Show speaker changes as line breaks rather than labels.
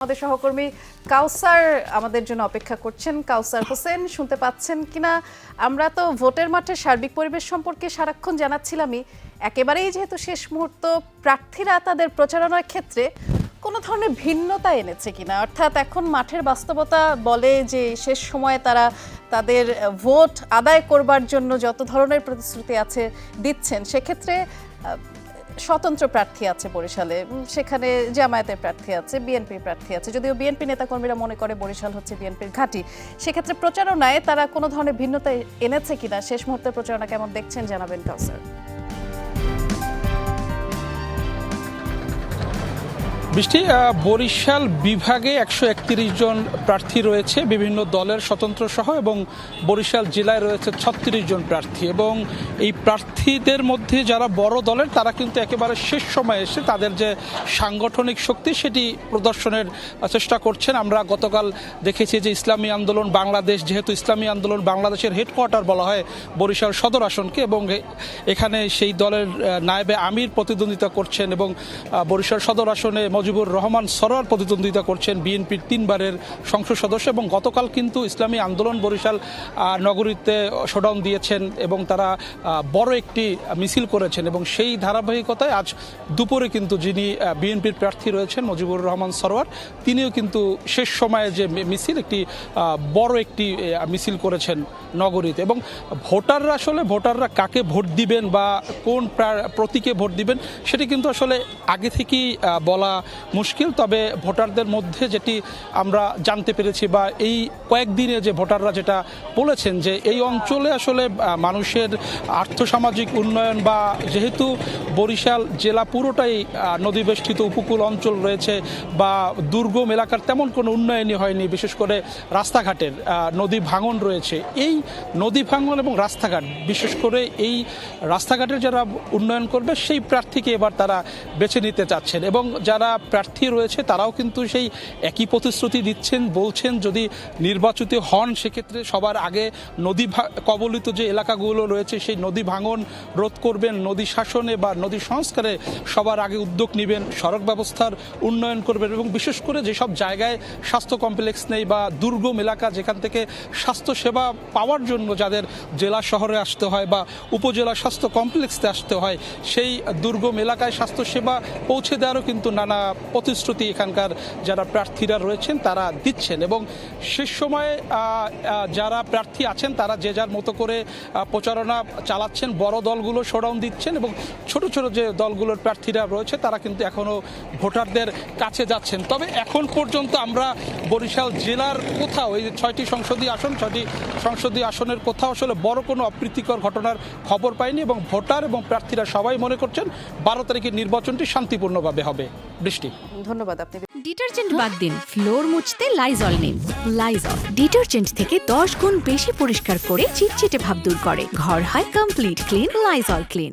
আমাদের সহকর্মী কাউসার আমাদের জন্য অপেক্ষা করছেন। কাউসার হোসেন শুনতে পাচ্ছেন কিনা? আমরা তো ভোটের মাঠে সার্বিক পরিবেশ সম্পর্কে সারাক্ষণ জানাচ্ছিলামই, একেবারেই যেহেতু শেষ মুহূর্ত, প্রার্থীরা তাদের প্রচারণার ক্ষেত্রে কোনো ধরনের ভিন্নতা এনেছে কিনা, অর্থাৎ এখন মাঠের বাস্তবতা বলে যে শেষ সময়ে তারা তাদের ভোট আদায় করবার জন্য যত ধরনের প্রতিশ্রুতি আছে দিচ্ছেন, সেক্ষেত্রে স্বতন্ত্র প্রার্থী আছে বরিশালে, সেখানে জামায়াতের প্রার্থী আছে, বিএনপির প্রার্থী আছে, যদিও বিএনপি নেতাকর্মীরা মনে করে বরিশাল হচ্ছে বিএনপির ঘাঁটি। সেক্ষেত্রে প্রচারণায় তারা কোনো ধরনের ভিন্নতা এনেছে কিনা, শেষ মুহূর্তের প্রচারণা কেমন দেখছেন জানাবেন কাউসার।
বৃষ্টি, বরিশাল বিভাগে 131 জন প্রার্থী রয়েছে বিভিন্ন দলের স্বতন্ত্র সহ, এবং বরিশাল জেলায় রয়েছে 36 জন প্রার্থী। এবং এই প্রার্থীদের মধ্যে যারা বড় দলের, তারা কিন্তু একেবারে শেষ সময়ে এসে তাদের যে সাংগঠনিক শক্তি সেটি প্রদর্শনের চেষ্টা করছেন। আমরা গতকাল দেখেছি যে ইসলামী আন্দোলন বাংলাদেশ, যেহেতু ইসলামী আন্দোলন বাংলাদেশের হেডকোয়ার্টার বলা হয় বরিশাল সদর আসনকে, এবং এখানে সেই দলের নায়েবে আমির প্রতিদ্বন্দ্বিতা করছেন, এবং বরিশাল সদর আসনে মজিবুর রহমান সরোয়ার প্রতিদ্বন্দ্বিতা করছেন, বিএনপির 3 বারের সংসদ সদস্য। এবং গতকাল কিন্তু ইসলামী আন্দোলন বরিশাল নগরীতে শোডাউন দিয়েছেন এবং তারা বড় একটি মিছিল করেছেন, এবং সেই ধারাবাহিকতায় আজ দুপুরে কিন্তু যিনি বিএনপির প্রার্থী রয়েছেন মজিবুর রহমান সরোয়ার, তিনিও কিন্তু শেষ সময়ে যে মিছিল, একটি বড় একটি মিছিল করেছেন নগরীতে। এবং ভোটাররা কাকে ভোট দিবেন বা কোন প্রতীকে ভোট দিবেন সেটি কিন্তু আসলে আগে থেকেই বলা মুশকিল। তবে ভোটারদের মধ্যে যেটি আমরা জানতে পেরেছি, বা এই কয়েকদিনে যে ভোটাররা যেটা বলেছেন, যে এই অঞ্চলে আসলে মানুষের আর্থসামাজিক উন্নয়ন, বা যেহেতু বরিশাল জেলা পুরোটাই নদীবেষ্টিত উপকূল অঞ্চল রয়েছে, বা দুর্গম এলাকার তেমন কোনো উন্নয়নই হয়নি, বিশেষ করে রাস্তাঘাটের নদী ভাঙন রয়েছে। এই নদী ভাঙন এবং রাস্তাঘাট, বিশেষ করে এই রাস্তাঘাটের যারা উন্নয়ন করবে সেই প্রার্থীকে এবার তারা বেছে নিতে চাচ্ছেন। এবং যারা প্রার্থী রয়েছে তারাও কিন্তু সেই একই প্রতিশ্রুতি দিচ্ছেন, বলছেন যদি নির্বাচিত হন সেক্ষেত্রে সবার আগে নদী কবলিত যে এলাকাগুলো রয়েছে সেই নদী ভাঙন রোধ করবেন, নদী শাসনে বা নদী সংস্কারে সবার আগে উদ্যোগ নেবেন, সড়ক ব্যবস্থার উন্নয়ন করবেন, এবং বিশেষ করে যেসব জায়গায় স্বাস্থ্য কমপ্লেক্স নেই বা দুর্গম এলাকা, যেখান থেকে স্বাস্থ্য সেবা পাওয়ার জন্য যাদের জেলা শহরে আসতে হয় বা উপজেলা স্বাস্থ্য কমপ্লেক্সে আসতে হয়, সেই দুর্গম এলাকায় স্বাস্থ্যসেবা পৌঁছে দেওয়ারও কিন্তু নানা প্রতিশ্রুতি এখানকার যারা প্রার্থীরা রয়েছেন তারা দিচ্ছেন। এবং শেষ সময়ে যারা প্রার্থী আছেন তারা যে যার মতো করে প্রচারণা চালাচ্ছেন, বড় দলগুলো শোডাউন দিচ্ছেন, এবং ছোট ছোট যে দলগুলোর প্রার্থীরা রয়েছে তারা কিন্তু এখনও ভোটারদের কাছে যাচ্ছেন। তবে এখন পর্যন্ত আমরা বরিশাল জেলার কোথাও, এই 6টি সংসদীয় আসনের কোথাও আসলে বড় কোনো অপ্রীতিকর ঘটনার খবর পাইনি, এবং ভোটার এবং প্রার্থীরা সবাই মনে করছেন 12 তারিখের নির্বাচনটি শান্তিপূর্ণভাবে হবে। বৃষ্টি,
ধন্যবাদ। আপনি
ডিটারজেন্ট বাদ দিন, ফ্লোর মুছতে লাইজল নিন। লাইজল ডিটারজেন্ট থেকে 10 গুণ বেশি পরিষ্কার করে চিটচিটে ভাব দূর করে। ঘর হয় কমপ্লিট ক্লিন। Lysol clean.